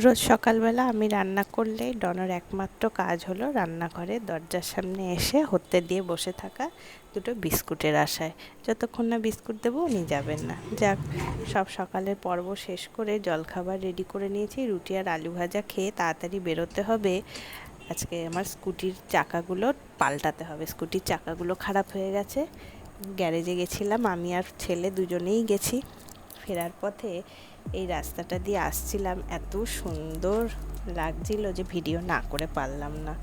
রোজ সকালবেলা আমি রান্না করলেই ডনের একমাত্র কাজ হলো রান্নাঘরে দরজার সামনে এসে হতে দিয়ে বসে থাকা দুটো বিস্কুটের আশায়। যতক্ষণ না বিস্কুট দেবো উনি যাবেন না। যাক, সব সকালের পর্ব শেষ করে জলখাবার রেডি করে নিয়েছি। রুটি আর আলু ভাজা খেয়ে তাড়াতাড়ি বেরোতে হবে। আজকে আমার স্কুটির চাকাগুলো পাল্টাতে হবে। স্কুটির চাকাগুলো খারাপ হয়ে গেছে। গ্যারেজে গেছিলাম, আমি আর ছেলে দুজনেই গেছি। ফেরার পথে এই রাস্তাটা দিয়ে আসছিলাম, এত সুন্দর লাগছিল যে ভিডিও না করে পারলাম না।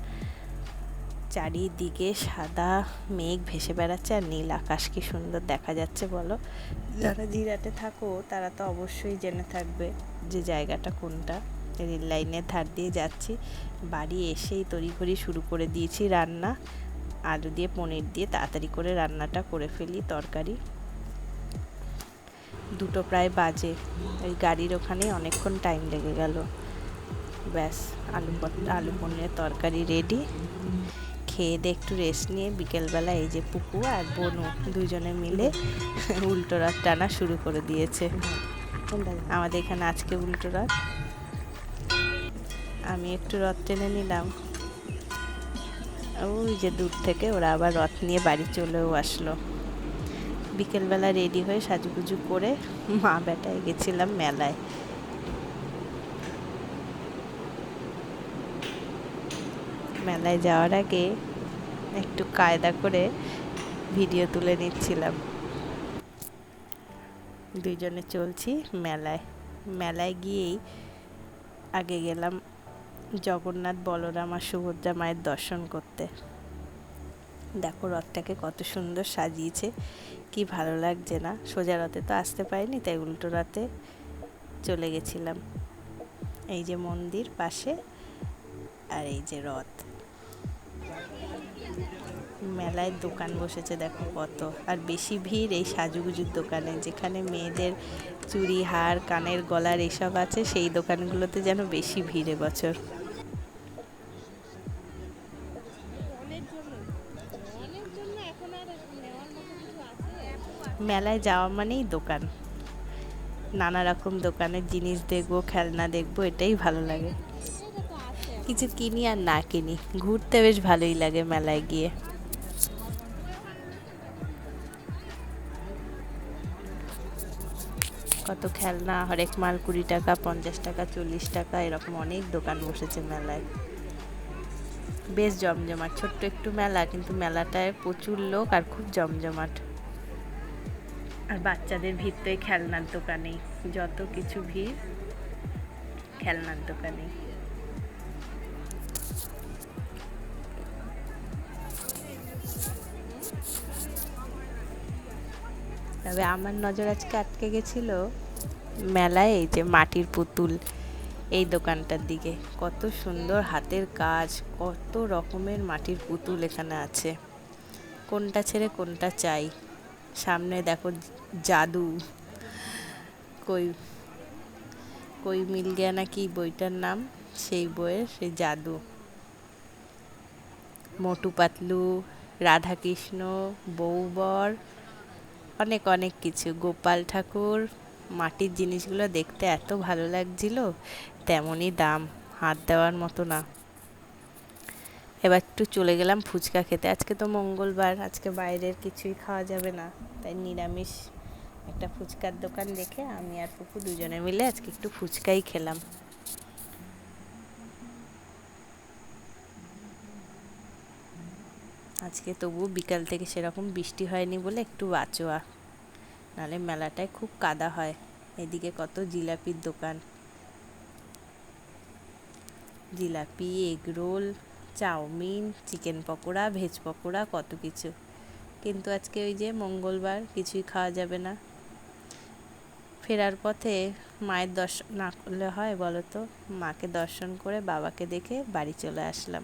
চারিদিকে সাদা মেঘ ভেসে বেড়াচ্ছে আর নীল আকাশ, কি সুন্দর দেখা যাচ্ছে বলো। যারা জিরাটে থাকো তারা তো অবশ্যই জেনে থাকবে যে জায়গাটা কোনটা। রেল লাইনের ধার দিয়ে যাচ্ছি। বাড়ি এসেই তড়িঘড়ি শুরু করে দিয়েছি রান্না। আলু দিয়ে পনির দিয়ে তাড়াতাড়ি করে রান্নাটা করে ফেলি। তরকারি দুটো প্রায় বাজে, ওই গাড়ির ওখানে অনেকক্ষণ টাইম লেগে গেল। ব্যাস, আলু পনিরের তরকারি রেডি। খেয়ে দিয়ে একটু রেস্ট নিয়ে বিকেলবেলা এই যে পুপু আর বনু দুজনে মিলে উল্টো রথ টানা শুরু করে দিয়েছে। আমাদের এখানে আজকে উল্টো রথ। আমি একটু রথ টেনে নিলাম। ওই যে দূর থেকে ওরা আবার রথ নিয়ে বাড়ি চলেও আসলো। বিকেলবেলা রেডি হয়ে সাজুগুজু করে মা বেটায় গেছিলাম মেলায়। মেলায় যাওয়ার আগে একটু কায়দা করে ভিডিও তুলে নিচ্ছিলাম। দুইজনে চলছি মেলায়। মেলায় গিয়েই আগে গেলাম জগন্নাথ, বলরাম আর সুভদ্রা মায়ের দর্শন করতে। দেখো রথটাকে কত সুন্দর সাজিয়েছে, কি ভালো লাগছে না। সোজা রথে তো আসতে পারিনি, তাই উল্টো রথে চলে গেছিলাম। এই যে মন্দির পাশে আর এই যে রথ। মেলায় দোকান বসেছে দেখো কত, আর বেশি ভিড় এই সাজুগুজুর দোকানে। যেখানে মেয়েদের চুড়ি, হার, কানের গলার এসব আছে, সেই দোকানগুলোতে যেন বেশি ভিড় এবছর। মেলায় যাওয়া মানেই দোকান, নানা রকম দোকানের জিনিস দেখবো, খেলনা দেখবো, এটাই ভালো লাগে। কিছু কিনি আর না কিনি, ঘুরতে বেশ ভালোই লাগে মেলায় গিয়ে। কত খেলনা, হরেক মাল 20 টাকা, 50 টাকা, 40 টাকা, এরকম অনেক দোকান বসেছে মেলায়। বেশ জমজমাট, ছোট্ট একটু মেলা, কিন্তু মেলাটায় প্রচুর লোক আর খুব জমজমাট। আর বাচ্চাদের ভিড় তো এই খেলনার দোকানেই, যত কিছু ভিড় খেলনার দোকানেই। তবে আমার নজর আজকে আটকে গেছিল মেলায় এই যে মাটির পুতুল, এই দোকানটার দিকে। কত সুন্দর হাতের কাজ, কত রকমের মাটির পুতুল এখানে আছে। কোনটা ছেড়ে কোনটা চাই। সামনে দেখো জাদু, কই কই মিল গয়া না কি বইটার নাম, সেই বইয়ের সেই জাদু। মোটু পাতলু, রাধাকৃষ্ণ, বউবর, অনেক অনেক কিছু, গোপাল ঠাকুর। মাটির জিনিসগুলো দেখতে এত ভালো লাগছিল, তেমনই দাম, হাত দেওয়ার মতো না। এবার একটু চলে গেলাম ফুচকা খেতে। আজকে তো মঙ্গলবার, আজকে বাইরের কিছুই খাওয়া যাবে না, তাই নিরামিষ একটা ফুচকার দোকান দেখে আমি আর পুকু দুজনে মিলে আজকে একটু ফুচকাই খেলাম। আজকে তবু বিকাল থেকে সেরকম বৃষ্টি হয়নি বলে একটু বাঁচোয়া, নাহলে মেলাটায় খুব কাদা হয়। এদিকে কত জিলাপির দোকান, jalebi, egg roll, chowmein, chicken pakora, veg pakora, কত কিছু। কিন্তু আজকে ওই যে মঙ্গলবার, কিছুই খাওয়া যাবে না। ফেরার পথে মায়ের দর্শন না করলে হয় বলো তো। মাকে দর্শন করে বাবাকে দেখে বাড়ি চলে আসলাম।